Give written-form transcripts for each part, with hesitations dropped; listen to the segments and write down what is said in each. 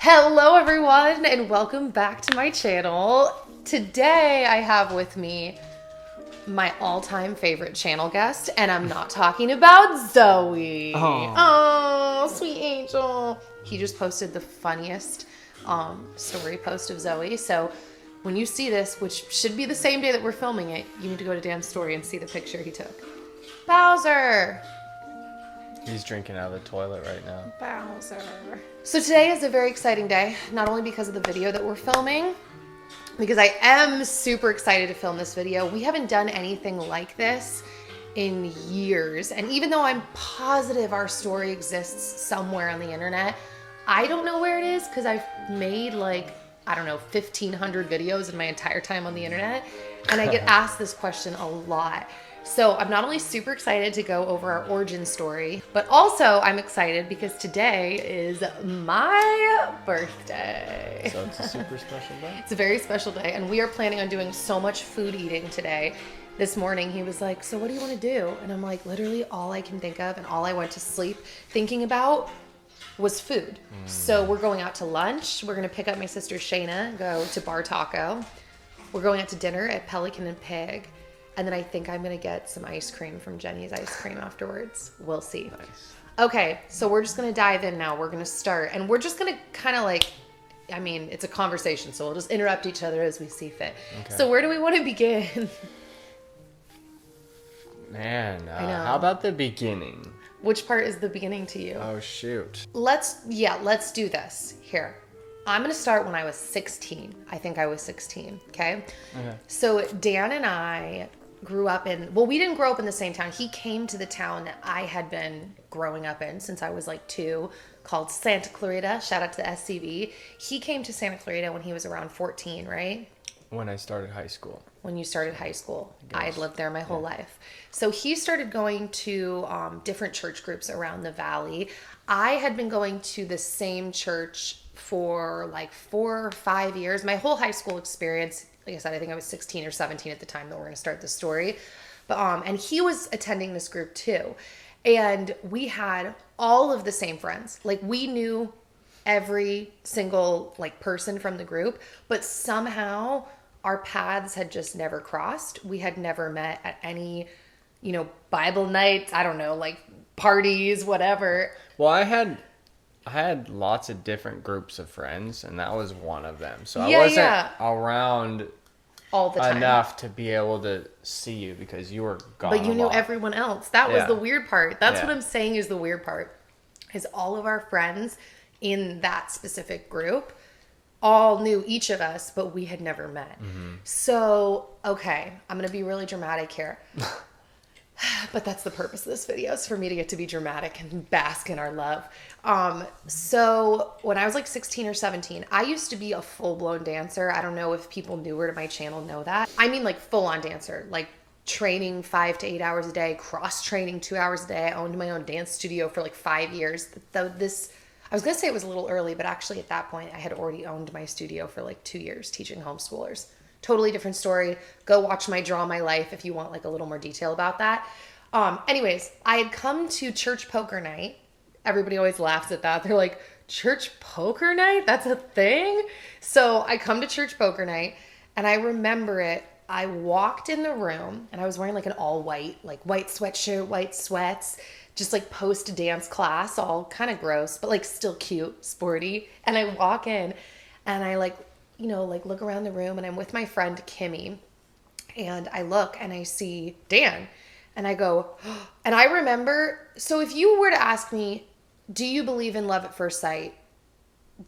Hello everyone and welcome back to my channel. Today I have with me my all-time favorite channel guest, and I'm not talking about Zoe. Oh, sweet angel. He just posted the funniest story post of Zoe. So when you see this, which should be the same day that we're filming it, you need to go to Dan's story and see the picture he took. Bowser. He's drinking out of the toilet right now. Bowser. So today is a very exciting day, not only because of the video that we're filming, because I am super excited to film this video. We haven't done anything like this in years. And even though I'm positive our story exists somewhere on the internet, I don't know where it is because I've made like, I don't know, 1,500 videos in my entire time on the internet. And I get asked this question a lot. So I'm not only super excited to go over our origin story, but also I'm excited because today is my birthday. So it's a super special day? It's a very special day, and we are planning on doing so much food eating today. This morning he was like, so what do you want to do? And I'm like, literally all I can think of and all I went to sleep thinking about was food. So we're going out to lunch. We're going to pick up my sister Shayna, go to Bar Taco. We're going out to dinner at Pelican and Pig. And then I think I'm going to get some ice cream from Jenny's Ice Cream afterwards. We'll see. Nice. Okay, so we're just going to dive in now. We're going to start. And we're just going to kind of like, I mean, it's a conversation, so we'll just interrupt each other as we see fit. Okay. So where do we want to begin? Man, I know. how about the beginning? Which part is the beginning to you? Oh, shoot. Let's do this. Here. I'm going to start when I was 16. I think I was 16, okay? Okay. So Dan and I grew up in, well, we didn't grow up in the same town. He came to the town that I had been growing up in since I was like 2, called Santa Clarita. Shout out to the SCV. He came to Santa Clarita when he was around 14, right? When I started high school. When you started high school. I I guess. had lived there my whole life. So he started going to different church groups around the valley. I had been going to the same church for like 4 or 5 years. My whole high school experience, like I said, I think I was 16 or 17 at the time that we're going to start the story. But and he was attending this group too. And we had all of the same friends. Like we knew every single like person from the group, but somehow our paths had just never crossed. We had never met at any, Bible nights, I don't know, like parties, whatever. Well, I had lots of different groups of friends, and that was one of them. So I wasn't around all the time enough to be able to see you because you were gone. But you a knew lot. everyone else. That was Yeah. the weird part. That's Yeah. what I'm saying is the weird part. Is all of our friends in that specific group all knew each of us, but we had never met. So, okay, I'm going to be really dramatic here. But that's the purpose of this video, is for me to get to be dramatic and bask in our love. So when I was like 16 or 17, I used to be a full-blown dancer. I don't know if people newer to my channel know that. I mean like full-on dancer, like training 5 to 8 hours a day, cross-training 2 hours a day. I owned my own dance studio for like 5 years. I was going to say it was a little early, but actually at that point I had already owned my studio for like 2 years teaching homeschoolers. Totally different story. Go watch my Draw My Life if you want like a little more detail about that. Anyways, I had come to church poker night. Everybody always laughs at that. They're like, church poker night? That's a thing? So I come to church poker night and I remember it. I walked in the room and I was wearing like an all white, like white sweatshirt, white sweats, just like post dance class, all kind of gross, but like still cute, sporty. And I walk in and I like look around the room, and I'm with my friend Kimmy, and I look and I see Dan, and I go, and I remember, so if you were to ask me, do you believe in love at first sight?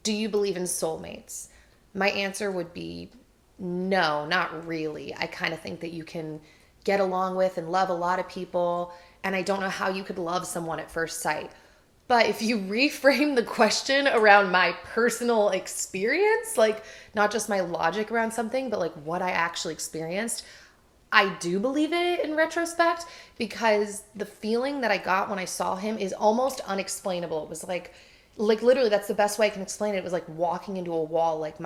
Do you believe in soulmates? My answer would be no, not really. I kind of think that you can get along with and love a lot of people, and I don't know how you could love someone at first sight. But if you reframe the question around my personal experience, like not just my logic around something, but like what I actually experienced, I do believe it in retrospect, because the feeling that I got when I saw him is almost unexplainable. It was like literally, that's the best way I can explain it. It was like walking into a wall. Like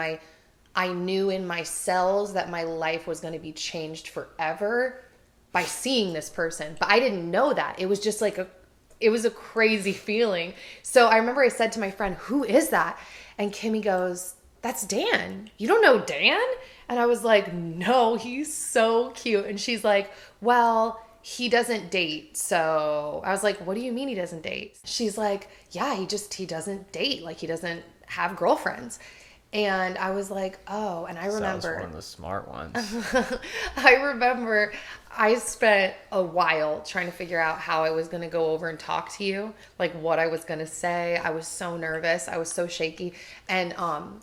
I knew in my cells that my life was going to be changed forever by seeing this person. But I didn't know that. It was just like it was a crazy feeling. So I remember I said to my friend, who is that? And Kimmy goes, that's Dan. You don't know Dan? And I was like, no, he's so cute. And she's like, well, he doesn't date. So I was like, what do you mean he doesn't date? She's like, yeah, he doesn't date. Like, he doesn't have girlfriends. And I was like, oh, and I remember. That was one of the smart ones. I remember I spent a while trying to figure out how I was going to go over and talk to you, like what I was going to say. I was so nervous. I was so shaky. And I'm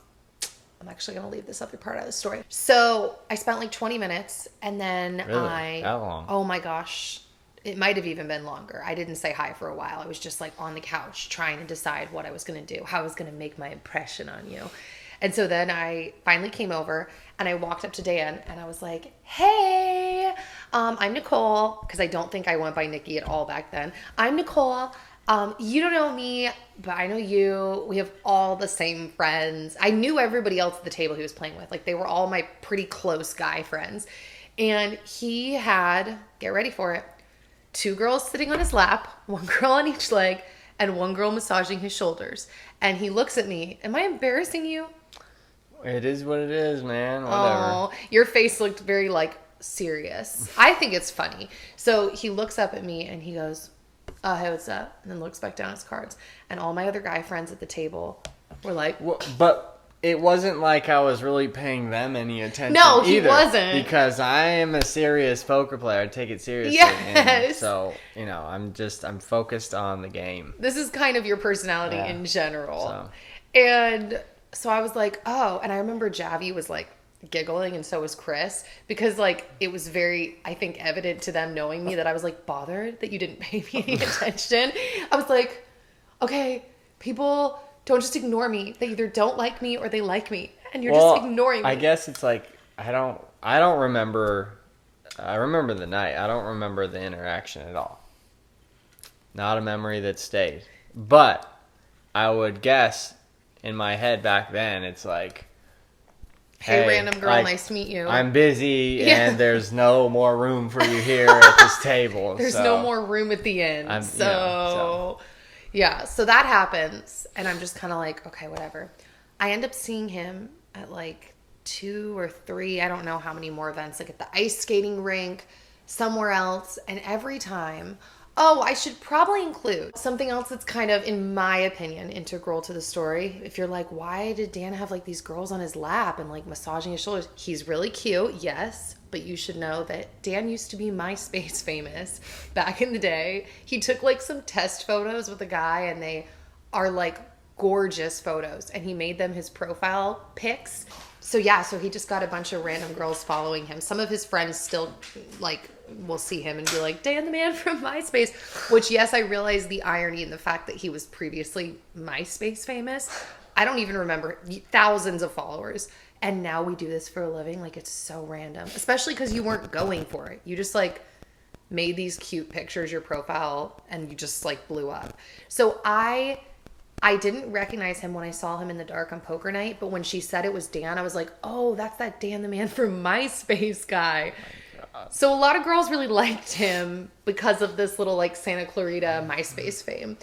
actually going to leave this other part out of the story. So I spent like 20 minutes and then Really? That long? Oh my gosh. It might have even been longer. I didn't say hi for a while. I was just like on the couch trying to decide what I was going to do, how I was going to make my impression on you. And so then I finally came over and I walked up to Dan and I was like, hey, I'm Nicole, because I don't think I went by Nikki at all back then. I'm Nicole. You don't know me, but I know you. We have all the same friends. I knew everybody else at the table he was playing with. Like, they were all my pretty close guy friends. And he had, get ready for it, 2 girls sitting on his lap, 1 girl on each leg, and 1 girl massaging his shoulders. And he looks at me. Am I embarrassing you? It is what it is, man. Whatever. Oh, your face looked very, like, serious. I think it's funny. So he looks up at me and he goes, hey, what's up? And then looks back down at his cards. And all my other guy friends at the table were like... Well, but it wasn't like I was really paying them any attention. No, he either, wasn't. Because I am a serious poker player. I take it seriously. Yes. And so, I'm focused on the game. This is kind of your personality in general. So. And so I was like, oh. And I remember Javi was like giggling, and so was Chris, because like it was very, I think, evident to them knowing me that I was like bothered that you didn't pay me any attention. I was like, okay, people don't just ignore me. They either don't like me or they like me, and you're just ignoring me. I guess it's like I don't remember. I remember the night. I don't remember the interaction at all. Not a memory that stayed. But I would guess in my head back then, it's like, hey, random girl, like, nice to meet you. I'm busy and there's no more room for you here at this table. There's no more room at the end. So that happens. And I'm just kind of like, okay, whatever. I end up seeing him at like 2 or 3, I don't know how many more events, like at the ice skating rink, somewhere else. And every time... Oh, I should probably include something else that's kind of, in my opinion, integral to the story. If you're like, why did Dan have like these girls on his lap and like massaging his shoulders? He's really cute, yes, but you should know that Dan used to be MySpace famous back in the day. He took like some test photos with a guy and they are like gorgeous photos, and he made them his profile pics. So he just got a bunch of random girls following him. Some of his friends still like will see him and be like, Dan the man from MySpace, which, yes, I realize the irony in the fact that he was previously MySpace famous. I don't even remember, thousands of followers. And now we do this for a living. Like, it's so random, especially because you weren't going for it. You just like made these cute pictures, your profile, and you just like blew up. So I didn't recognize him when I saw him in the dark on poker night, but when she said it was Dan, I was like, oh, that's that Dan the man from MySpace guy. So a lot of girls really liked him because of this little like Santa Clarita MySpace fame.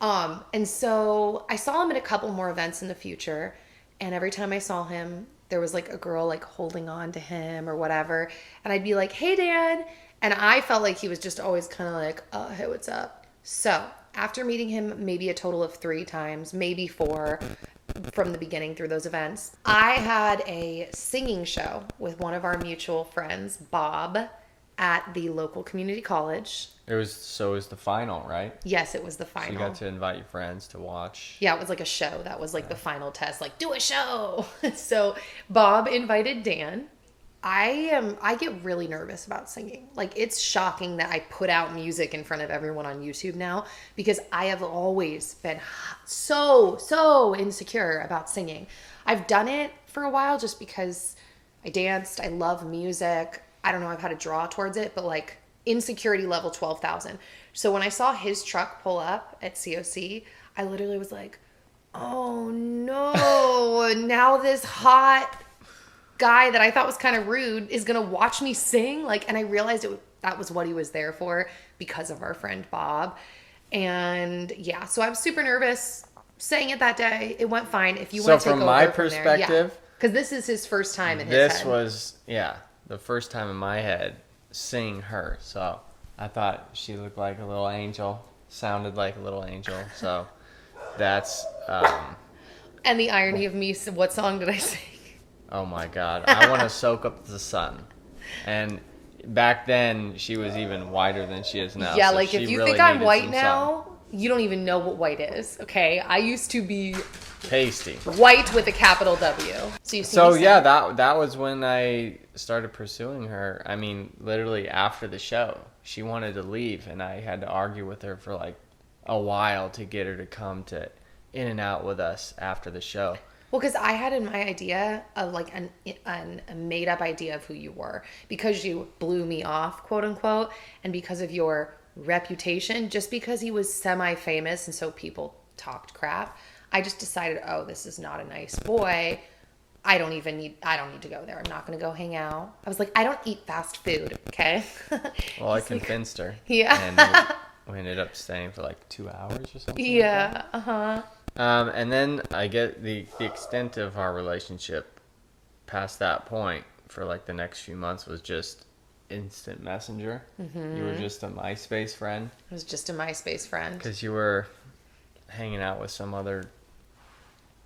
And so I saw him at a couple more events in the future, and every time I saw him, there was like a girl like holding on to him or whatever, and I'd be like, hey, Dan. And I felt like he was just always kind of like, oh, hey, what's up? So after meeting him maybe a total of 3 times, maybe 4 from the beginning through those events, I had a singing show with one of our mutual friends, Bob, at the local community college. It was the final, right? Yes, it was the final. So you got to invite your friends to watch. Yeah, it was like a show. That was like the final test, like, do a show. So Bob invited Dan. I get really nervous about singing. Like, it's shocking that I put out music in front of everyone on YouTube now, because I have always been so insecure about singing. I've done it for a while just because I danced. I love music. I don't know, I've had a draw towards it, but like insecurity level 12,000. So when I saw his truck pull up at COC, I literally was like, oh no, now this hot guy that I thought was kind of rude is gonna watch me sing. Like, and I realized that was what he was there for, because of our friend Bob. And yeah, so I was super nervous, sang it that day. It went fine. If you So want to take from over my from there, perspective, because this is his first time in his this head. was, the first time in my head singing her. So I thought she looked like a little angel, sounded like a little angel. So that's, And the irony of me, what song did I sing? oh my God, I want to soak up the sun. And back then, she was even whiter than she is now. Yeah, so like she if you really think I'm needed white some now, you don't even know what white is, okay? I used to be sun. Pasty. white with a capital W. So you see So me sing? yeah, that was when I started pursuing her. I mean, literally after the show, she wanted to leave, and I had to argue with her for like a while to get her to come to In and Out with us after the show. Well, because I had in my idea of like a made up idea of who you were because you blew me off, quote unquote, and because of your reputation, just because he was semi famous and so people talked crap. I just decided, oh, this is not a nice boy. I don't need to go there. I'm not going to go hang out. I was like, I don't eat fast food. Okay. Well, I He's like, convinced her. Yeah. And we ended up staying for like 2 hours or something. Yeah. Uh-huh. And then I get the extent of our relationship past that point for like the next few months was just instant messenger. Mm-hmm. You were just a MySpace friend. It was just a MySpace friend. Because you were hanging out with some other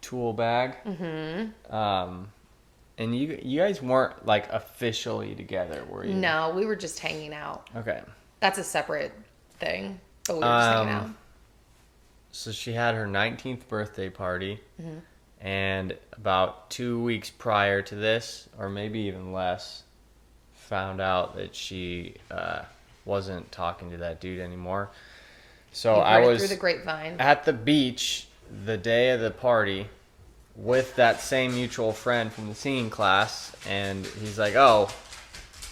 tool bag. Mm-hmm. And you guys weren't like officially together, were you? No, we were just hanging out. Okay. That's a separate thing. But we were just hanging out. So she had her 19th birthday party. Mm-hmm. And about 2 weeks prior to this, or maybe even less, found out that she wasn't talking to that dude anymore. So I was through the grapevine at the beach the day of the party with that same mutual friend from the singing class, and he's like, "Oh,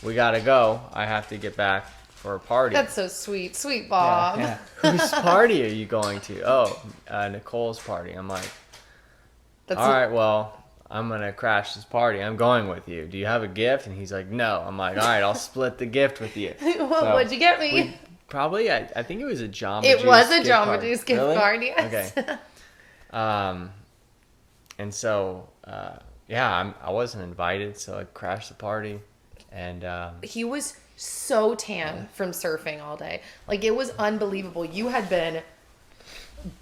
we gotta go. I have to get back for a party." That's so sweet, sweet Bob. Yeah. Whose party are you going to? Oh, Nicole's party. I'm like, all right, well, I'm going to crash this party. I'm going with you. Do you have a gift? And he's like, no. I'm like, all right, I'll split the gift with you. Well, So what'd you get me? probably, I think it was a Jamba It Juice was a gift Jamba card. Juice gift Really? card, yes. Okay. And so, I wasn't invited, so I crashed the party. And He was so tan from surfing all day. Like, it was unbelievable. You had been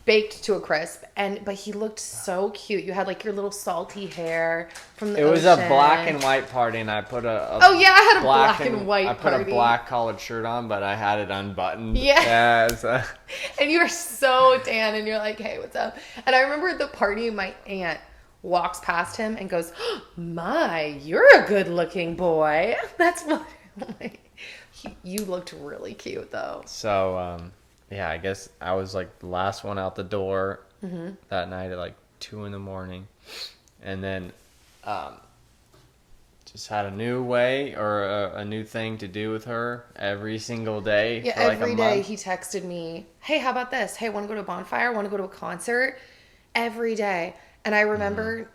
baked to a crisp, but he looked so cute. You had like your little salty hair from the it was a ocean. black and white party, and I put a Oh yeah, I had a black and white I put party. a black collared shirt on, but I had it unbuttoned. Yeah. So, And you were so tan, and you're like, hey, what's up? And I remember at the party, my aunt walks past him and goes, oh, my, you're a good looking boy. That's what, like, you looked really cute though. So, I guess I was like the last one out the door that night at like 2 a.m. And then just had a new way or a new thing to do with her every single day. Yeah, for like every a day month. he texted me, hey, how about this? Hey, want to go to a bonfire? Want to go to a concert? Every day. And I remember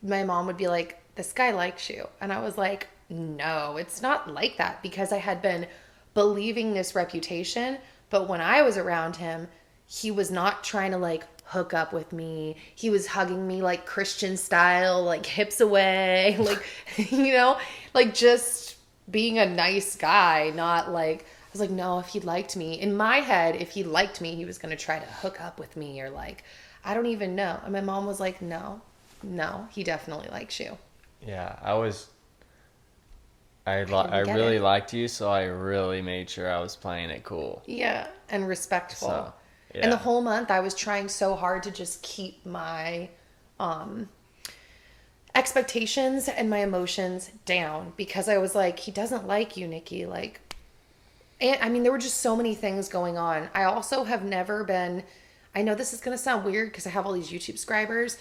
my mom would be like, this guy likes you. And I was like, no, it's not like that, because I had been believing this reputation. But when I was around him, he was not trying to like hook up with me. He was hugging me like Christian style, like hips away, like, like just being a nice guy, not like, I was like, no, if he liked me, in my head, if he liked me, he was going to try to hook up with me, or like, I don't even know. And my mom was like, no, he definitely likes you. Yeah, I really liked you, so I really made sure I was playing it cool. Yeah, and respectful. So, yeah. And the whole month I was trying so hard to just keep my expectations and my emotions down, because I was like, he doesn't like you, Nikki. Like, and I mean, there were just so many things going on. I also have never been, I know this is going to sound weird because I have all these YouTube subscribers,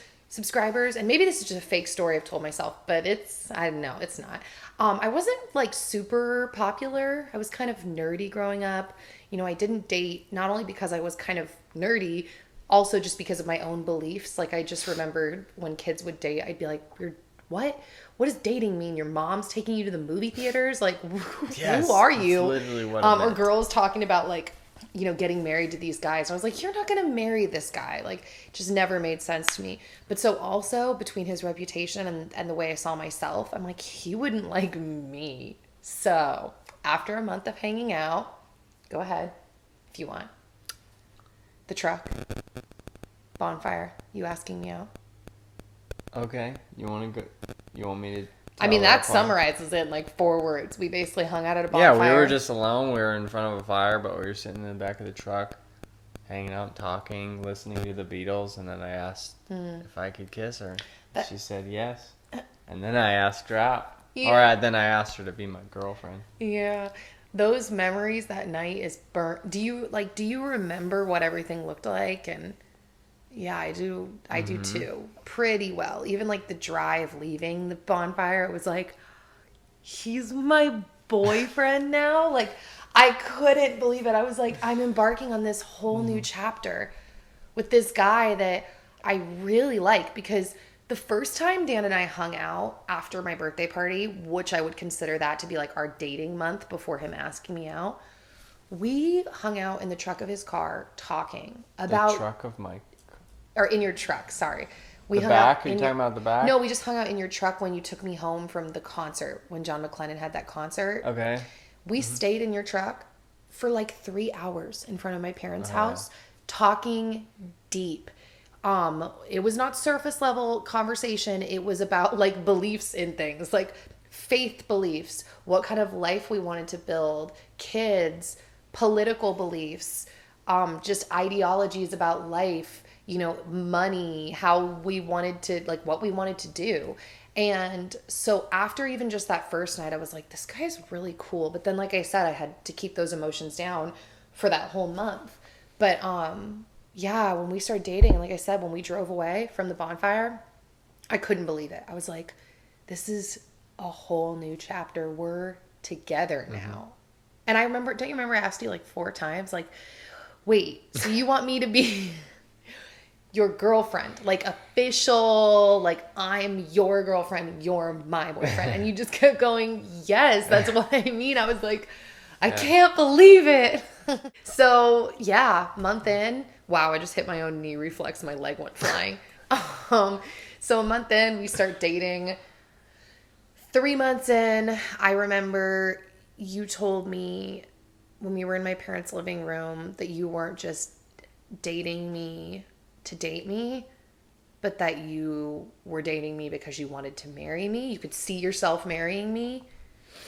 and maybe this is just a fake story I've told myself, but I don't know, it's not. I wasn't like super popular. I was kind of nerdy growing up. I didn't date, not only because I was kind of nerdy, also just because of my own beliefs. Like, I just remembered when kids would date, I'd be like, what does dating mean? Your mom's taking you to the movie theaters? Like, Yes, who are that's you? literally what it Or meant. girls talking about like getting married to these guys. And I was like, you're not going to marry this guy. Like, it just never made sense to me. But so also between his reputation and the way I saw myself, I'm like, he wouldn't like me. So after a month of hanging out, go ahead if you want. The truck, bonfire, you asking me out. Okay. You want to go? You want me to? I mean, that summarizes it in like 4 words. We basically hung out at a bonfire. Yeah, we were just alone. We were in front of a fire, but we were sitting in the back of the truck, hanging out, talking, listening to the Beatles. And then I asked if I could kiss her. She said yes. And then I asked her out. Yeah. Then I asked her to be my girlfriend. Yeah. Those memories that night is burnt. Do you remember what everything looked like? And yeah, I do. I do too. Pretty well. Even like the drive leaving the bonfire, it was like, he's my boyfriend now. Like, I couldn't believe it. I was like, I'm embarking on this whole new chapter with this guy that I really like, because the first time Dan and I hung out after my birthday party, which I would consider that to be like our dating month before him asking me out, we hung out in the truck of his car talking about... The truck of my... Or in your truck, sorry. We the hung back? Out Are you talking about the back? No, we just hung out in your truck when you took me home from the concert, when John McLennan had that concert. Okay. We stayed in your truck for like 3 hours in front of my parents' house, talking deep. It was not surface level conversation. It was about like beliefs in things, like faith beliefs, what kind of life we wanted to build, kids, political beliefs, just ideologies about life, money, how we wanted to, like what we wanted to do. And so after even just that first night, I was like, this guy's really cool. But then, like I said, I had to keep those emotions down for that whole month. But, yeah, when we started dating, like I said, when we drove away from the bonfire, I couldn't believe it. I was like, this is a whole new chapter. We're together now. And I remember, don't you remember I asked you like 4 times, like, wait, so you want me to be your girlfriend, like official, like I'm your girlfriend, you're my boyfriend. And you just kept going, yes, that's what I mean. I was like, I can't believe it. So yeah, month in, wow, I just hit my own knee reflex. My leg went flying. So a month in, we start dating. 3 months in, I remember you told me when we were in my parents' living room that you weren't just dating me to date me, but that you were dating me because you wanted to marry me. You could see yourself marrying me.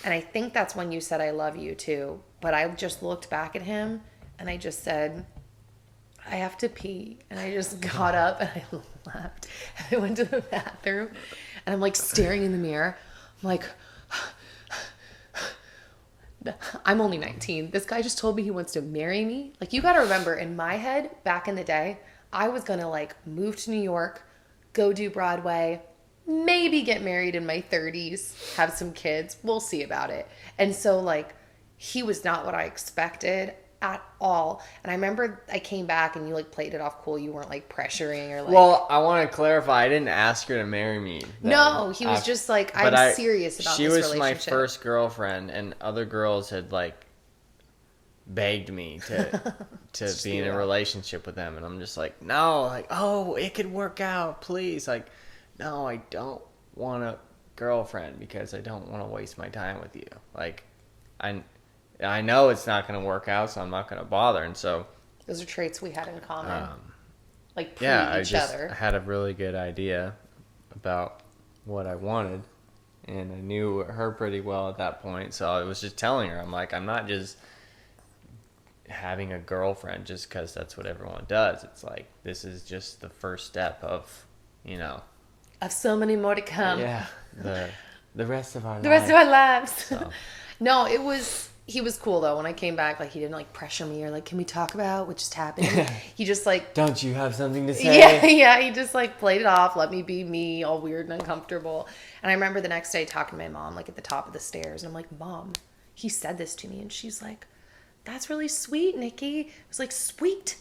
And I think that's when you said, I love you too. But I just looked back at him and I just said, I have to pee. And I just got up and I left. And I went to the bathroom and I'm like staring in the mirror. I'm like, I'm only 19. This guy just told me he wants to marry me. Like, you got to remember, in my head, back in the day, I was going to like move to New York, go do Broadway, maybe get married in my 30s, have some kids. We'll see about it. And so like, he was not what I expected at all. And I remember I came back and you like played it off cool. You weren't like pressuring or like... Well, I want to clarify. I didn't ask her to marry me. No, he was just like, I'm serious about this relationship. She was my first girlfriend, and other girls had like begged me to be in a relationship with them. And I'm just like, no, like, oh, it could work out, please. Like, no, I don't want a girlfriend because I don't want to waste my time with you. Like, I know it's not going to work out, so I'm not going to bother. And so those are traits we had in common. Like pre each other. I had a really good idea about what I wanted, and I knew her pretty well at that point. So I was just telling her, I'm like, I'm not just having a girlfriend just because that's what everyone does. It's like, this is just the first step of, of so many more to come. Yeah, the rest of our lives. The rest of our lives. So. No, he was cool though. When I came back, like he didn't like pressure me or like, can we talk about what just happened? He just like, don't you have something to say? Yeah. He just like played it off, let me be me, all weird and uncomfortable. And I remember the next day talking to my mom, like at the top of the stairs, and I'm like, Mom, he said this to me, and she's like, that's really sweet, Nikki. I was like, sweet?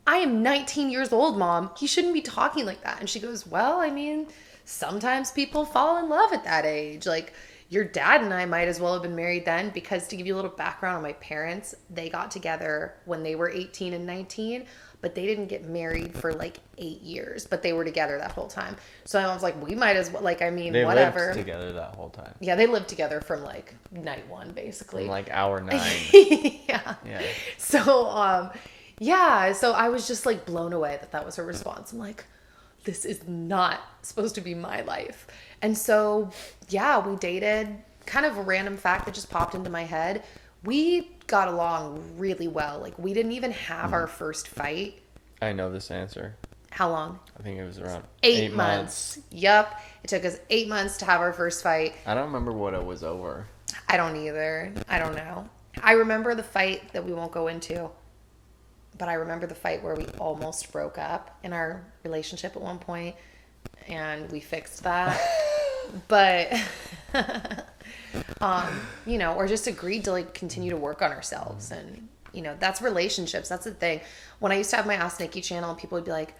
I am 19 years old, Mom. He shouldn't be talking like that. And she goes, well, I mean, sometimes people fall in love at that age. Like, your dad and I might as well have been married then, because to give you a little background on my parents, they got together when they were 18 and 19, but they didn't get married for like 8 years, but they were together that whole time. So I was like, we might as well, like, I mean, They whatever. lived together that whole time. Yeah, they lived together from like night one, basically. From like hour 9. Yeah. Yeah. So, yeah, so I was just like blown away that that was her response. I'm like, this is not supposed to be my life. And so, yeah, we dated. Kind of a random fact that just popped into my head. We got along really well. Like, we didn't even have our first fight. I know this answer. How long? I think it was around 8 months. Yep. It took us 8 months to have our first fight. I don't remember what it was over. I don't either. I don't know. I remember the fight that we won't go into, but I remember the fight where we almost broke up in our relationship at one point, and we fixed that. But, you know, or just agreed to like continue to work on ourselves. And, you know, that's relationships. That's the thing. When I used to have my Ask Nikki channel, people would be like,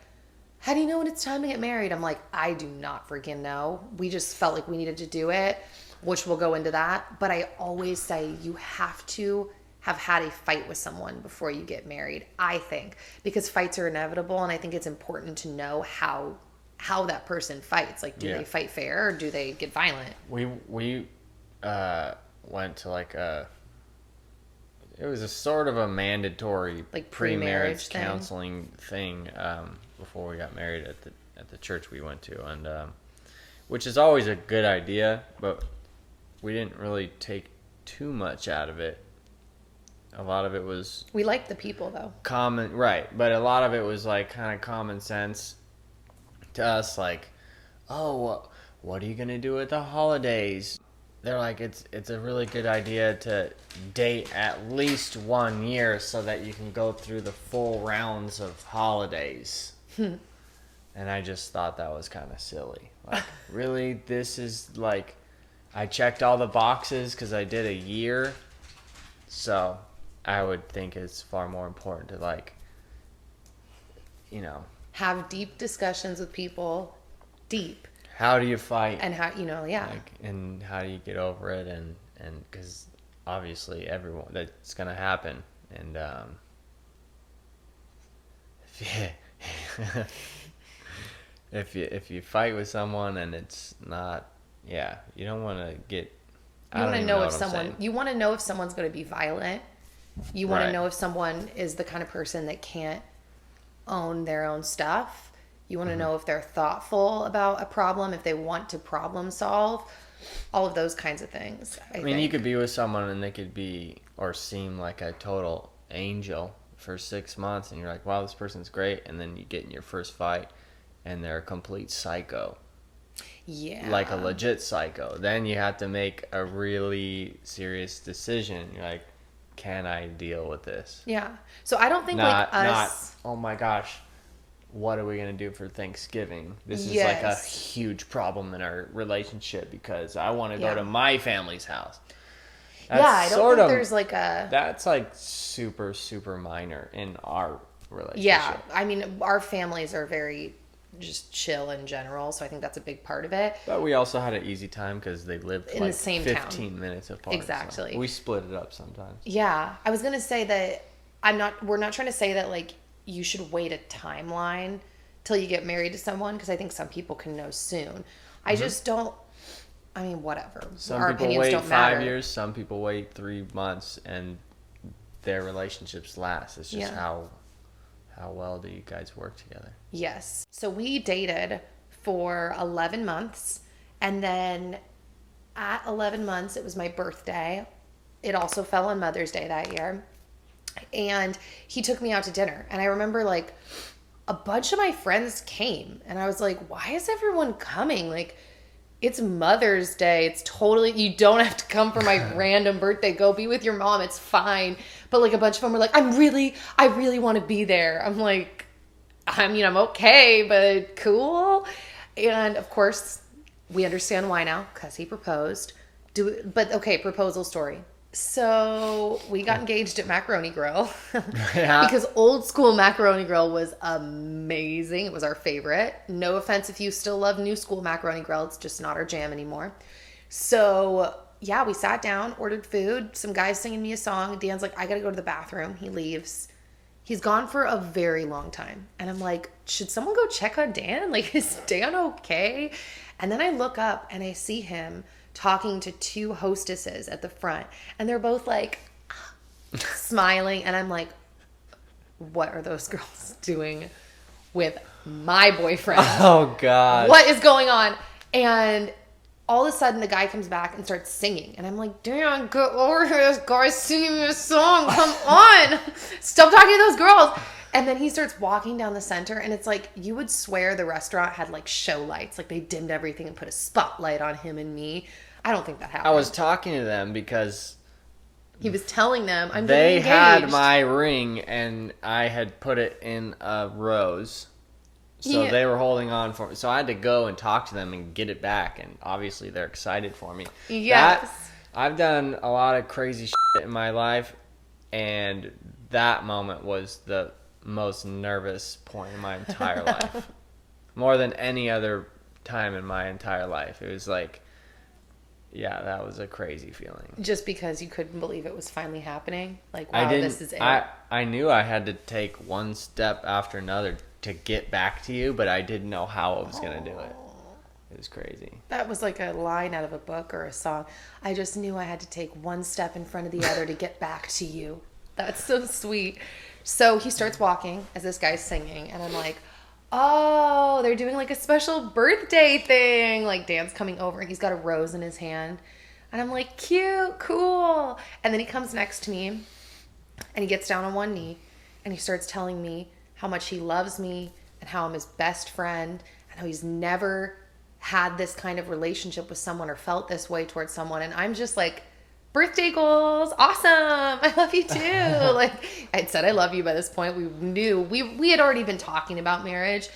how do you know when it's time to get married? I'm like, I do not freaking know. We just felt like we needed to do it, which we'll go into that. But I always say you have to have had a fight with someone before you get married, I think, because fights are inevitable. And I think it's important to know how that person fights. Like, do they fight fair or do they get violent? We went to like it was a sort of a mandatory Like pre-marriage pre-marriage thing? counseling thing before we got married at the church we went to, and which is always a good idea, but we didn't really take too much out of it. A lot of it was We like the people though. common, right? But a lot of it was like kind of common sense to us, like, oh, what are you gonna do at the holidays? They're like, it's a really good idea to date at least 1 year so that you can go through the full rounds of holidays. And I just thought that was kind of silly. Like, really, this is like, I checked all the boxes because I did a year, so I would think it's far more important to, like, you know, Have deep discussions with people, deep, how do you fight? and how, you know, yeah. Like, and how do you get over it? And because obviously everyone, that's gonna happen. And if you fight with someone and it's not, yeah, you don't want to get. You want to know if someone, you want to know if someone's going to be violent. You want Right. to know if someone is the kind of person that can't own their own stuff. You want to know if they're thoughtful about a problem, if they want to problem solve, all of those kinds of things. I mean, you could be with someone and they could be or seem like a total angel for 6 months, and you're like, wow, this person's great, and then you get in your first fight, and they're a complete psycho. Yeah. Like a legit psycho. Then you have to make a really serious decision. You're like, can I deal with this? Yeah. So I don't think Not, like us. oh my gosh, what are we going to do for Thanksgiving? This is like a Yes. huge problem in our relationship because I want to Yeah. go to my family's house. Yeah, I don't think there's like a. That's like super, super minor in our relationship. Yeah. I mean, our families are very just chill in general, so I think that's a big part of it. But we also had an easy time because they lived In like the same 15 town. minutes apart. so Exactly. we split it up sometimes. Yeah, I was gonna say that we're not trying to say that like you should wait a timeline till you get married to someone, because I think some people can know soon. I just don't. I mean, whatever. Some Our people opinions wait don't 5 matter. years, some people wait 3 months, and their relationships last. It's just Yeah. how well do you guys work together? Yes. So we dated for 11 months, and then at 11 months, it was my birthday. It also fell on Mother's Day that year. And he took me out to dinner. And I remember like a bunch of my friends came, and I was like, why is everyone coming? Like, it's Mother's Day. It's totally, you don't have to come for my random birthday. Go be with your mom. It's fine. But like a bunch of them were like, I really want to be there. I'm like, I mean, I'm okay, but cool. And of course, we understand why now, because he proposed. But okay, proposal story. So we got engaged at Macaroni Grill Yeah. because old school Macaroni Grill was amazing. It was our favorite. No offense if you still love new school Macaroni Grill. It's just not our jam anymore. So yeah, we sat down, ordered food, some guys singing me a song. Dan's like, I gotta go to the bathroom. He leaves. He's gone for a very long time. And I'm like, should someone go check on Dan? Like, is Dan okay? And then I look up and I see him talking to two hostesses at the front. And they're both like smiling. And I'm like, what are those girls doing with my boyfriend? Oh, God. What is going on? And all of a sudden, the guy comes back and starts singing. And I'm like, Dan, get over here. This guy's singing me a song. Come on. Stop talking to those girls. And then he starts walking down the center. And it's like, you would swear the restaurant had like show lights. Like they dimmed everything and put a spotlight on him and me. I don't think that happened. I was talking to them because he was telling them, I'm they getting had engaged. my ring and I had put it in a rose. So Yeah. they were holding on for me. So I had to go and talk to them and get it back. And obviously they're excited for me. Yes. I've done a lot of crazy shit in my life. And that moment was the most nervous point in my entire life. More than any other time in my entire life. It was like, yeah, that was a crazy feeling. Just because you couldn't believe it was finally happening. Like, I wow, didn't. this is it. I knew I had to take one step after another to get back to you, but I didn't know how I was gonna do it. It was crazy. That was like a line out of a book or a song. I just knew I had to take one step in front of the other to get back to you. That's so sweet. So he starts walking as this guy's singing, and I'm like, oh, they're doing like a special birthday thing. Like Dan's coming over, and he's got a rose in his hand. And I'm like, cute, cool. And then he comes next to me, and he gets down on one knee, and he starts telling me how much he loves me and how I'm his best friend and how he's never had this kind of relationship with someone or felt this way towards someone. And I'm just like, birthday goals, awesome. I love you too. Like I'd said I love you by this point. We knew we had already been talking about marriage,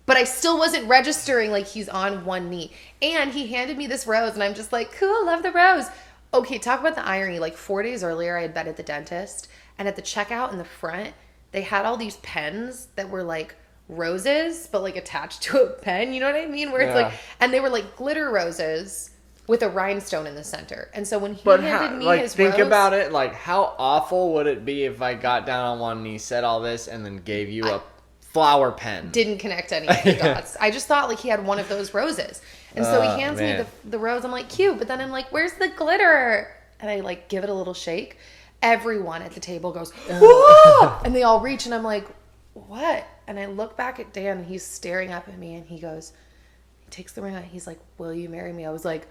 but I still wasn't registering like he's on one knee. And he handed me this rose and I'm just like, cool, love the rose. Okay, talk about the irony. Like 4 days earlier, I had been at the dentist, and at the checkout in the front, they had all these pens that were like roses, but like attached to a pen. You know what I mean? Where it's like, and they were like glitter roses with a rhinestone in the center. And so when he handed me his think rose, about it. Like, how awful would it be if I got down on one knee, said all this, and then gave you a flower pen? Didn't connect any of the dots. I just thought like he had one of those roses. And so he hands me the rose. I'm like, cute. But then I'm like, where's the glitter? And I like give it a little shake. Everyone at the table goes, whoa! And they all reach, and I'm like, what? And I look back at Dan, and he's staring up at me, and he goes, he takes the ring out. He's like, will you marry me? I was like,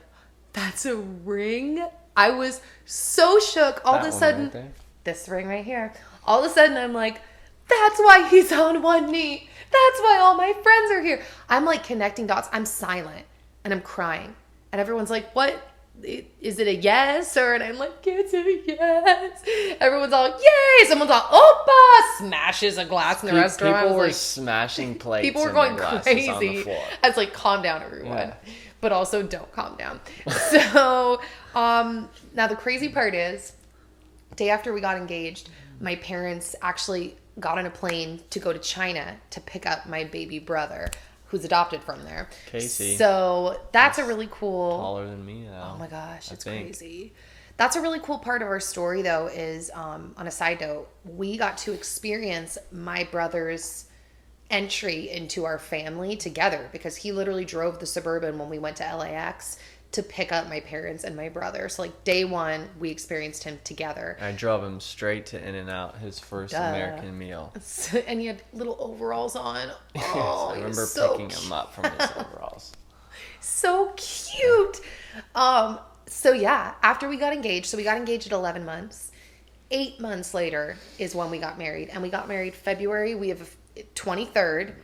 that's a ring? I was so shook. All of a sudden, this ring right here. All of a sudden, I'm like, that's why he's on one knee. That's why all my friends are here. I'm like connecting dots. I'm silent, and I'm crying. And everyone's like, what? Is it a yes? And I'm like, it's a yes. Everyone's all, yay. Someone's all, Opa! Smashes a glass in the restaurant. People were like, smashing plates. People were going crazy. On the floor. I was like, calm down, everyone. Yeah. But also don't calm down. So now the crazy part is, day after we got engaged, my parents actually got on a plane to go to China to pick up my baby brother, who's adopted from there. Casey. So that's a really cool. Taller than me now. Oh my gosh, it's think. crazy. That's a really cool part of our story, though, is on a side note, we got to experience my brother's entry into our family together, because he literally drove the Suburban when we went to LAX to pick up my parents and my brother. So like day one, we experienced him together. I drove him straight to In-N-Out, his first American meal. And he had little overalls on. Oh, I remember so picking him up from his overalls. So cute. So yeah, after we got engaged, so we got engaged at 11 months. 8 months later is when we got married. And we got married February, we have 23rd,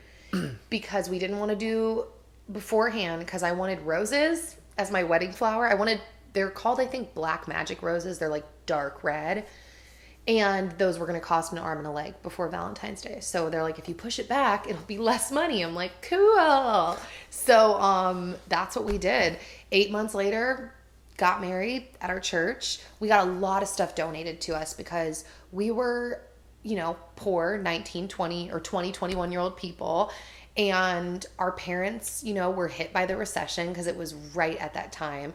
because we didn't want to do beforehand, because I wanted roses as my wedding flower. They're called, I think, black magic roses. They're like dark red. And those were going to cost an arm and a leg before Valentine's Day. So they're like, if you push it back, it'll be less money. I'm like, cool. So that's what we did. 8 months later, got married at our church. We got a lot of stuff donated to us because we were, poor 19, 20, or 20, 21-year-old people. And our parents, were hit by the recession because it was right at that time.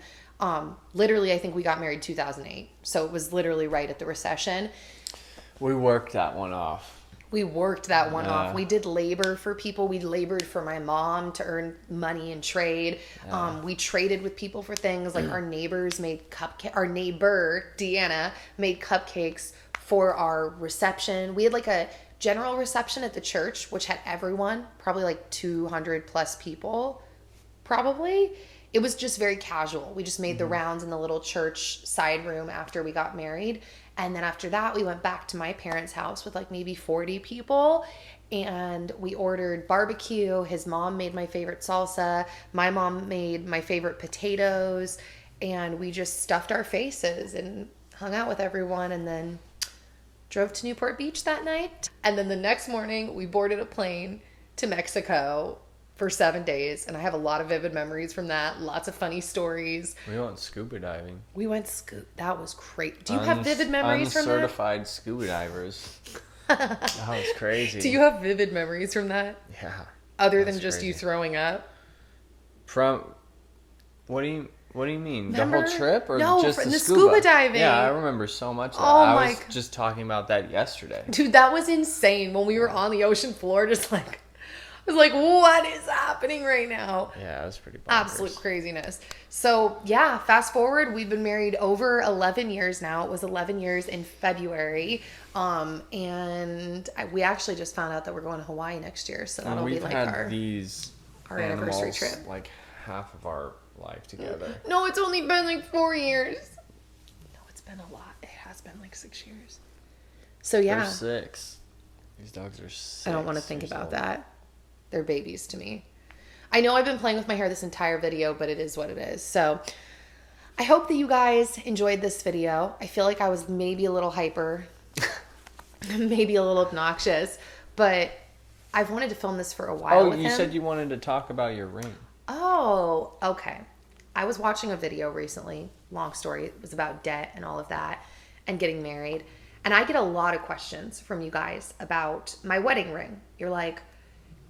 Literally, I think we got married 2008. So it was literally right at the recession. We worked that one off. We worked that one Yeah. off. We did labor for people. We labored for my mom to earn money and trade. We traded with people for things like our neighbors made our neighbor Deanna made cupcakes for our reception. We had like a general reception at the church, which had everyone, probably like 200 plus people, probably. It was just very casual. We just made the rounds in the little church side room after we got married. And then after that, we went back to my parents' house with like maybe 40 people. And we ordered barbecue. His mom made my favorite salsa. My mom made my favorite potatoes. And we just stuffed our faces and hung out with everyone. And then drove to Newport Beach that night. And then the next morning, we boarded a plane to Mexico for 7 days. And I have a lot of vivid memories from that. Lots of funny stories. We went scuba diving. We went that was great. Do you have vivid memories from that? Uncertified scuba divers. That was crazy. Do you have vivid memories from that? Yeah. Other than That's just you crazy. throwing up? From what do you mean? Remember? The whole trip or No, just from the the scuba diving. Yeah, I remember so much of that. Oh I my was g- just talking about that yesterday. Dude, that was insane. When we were on the ocean floor, just like, I was like, what is happening right now? Yeah, it was pretty bonkers. Absolute craziness. So yeah, fast forward, we've been married over 11 years now. It was 11 years in February. And we actually just found out that we're going to Hawaii next year. So And that'll be we've like had our these anniversary animals, trip. like half of our life together. No, it's only been like 4 years. No, it's been a lot. It has been like 6 years. So yeah, They're 6. These dogs are 6. I don't want to think years about old. that. They're babies to me. I know I've been playing with my hair this entire video, but it is what it is. So I hope that you guys enjoyed this video. I feel like I was maybe a little hyper, maybe a little obnoxious, but I've wanted to film this for a while Oh, with you him. said you wanted to talk about your ring. Oh, okay. I was watching a video recently, long story. It was about debt and all of that and getting married. And I get a lot of questions from you guys about my wedding ring. You're like,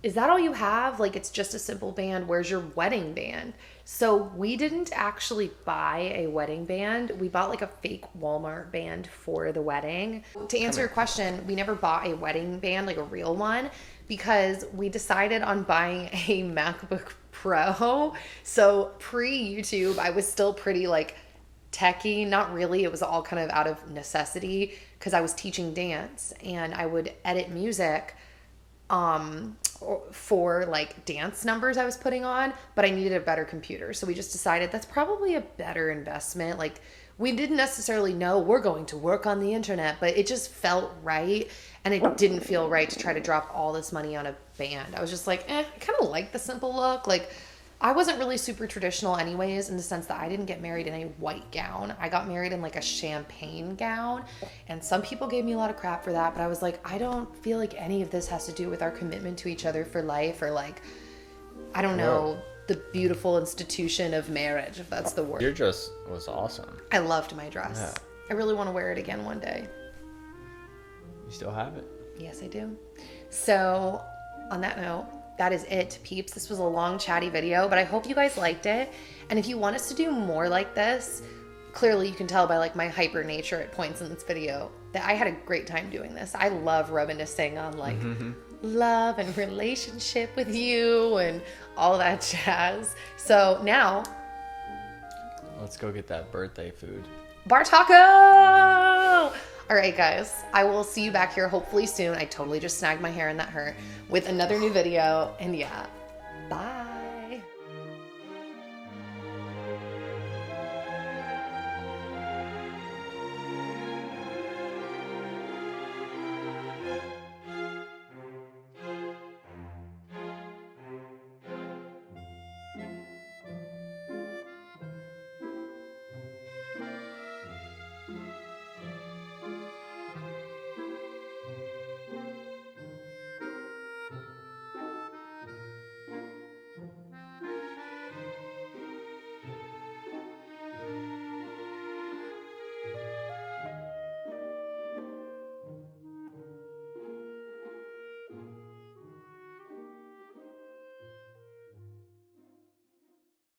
is that all you have? Like, it's just a simple band. Where's your wedding band? So we didn't actually buy a wedding band. We bought like a fake Walmart band for the wedding. To answer your question, we never bought a wedding band, like a real one, because we decided on buying a MacBook Pro. So pre-YouTube, I was still pretty like techie. Not really. It was all kind of out of necessity because I was teaching dance and I would edit music for like dance numbers I was putting on, but I needed a better computer. So we just decided that's probably a better investment. Like, we didn't necessarily know we're going to work on the internet, but it just felt right. And it didn't feel right to try to drop all this money on a band. I was just like, I kind of like the simple look. Like, I wasn't really super traditional anyways, in the sense that I didn't get married in a white gown. I got married in like a champagne gown, and some people gave me a lot of crap for that, but I was like, I don't feel like any of this has to do with our commitment to each other for life, or like, I don't know, the beautiful institution of marriage, if that's the word. Your dress was awesome. I loved my dress. Yeah. I really want to wear it again one day. You still have it. Yes, I do. So, on that note, that is it, peeps. This was a long, chatty video, but I hope you guys liked it. And if you want us to do more like this, clearly you can tell by like my hyper nature at points in this video that I had a great time doing this. I love reminiscing on like love and relationship with you and all that jazz. So now, Let's go get that birthday food. bar taco! All right, guys, I will see you back here hopefully soon. I totally just snagged my hair and that hurt with another new video. And yeah, bye.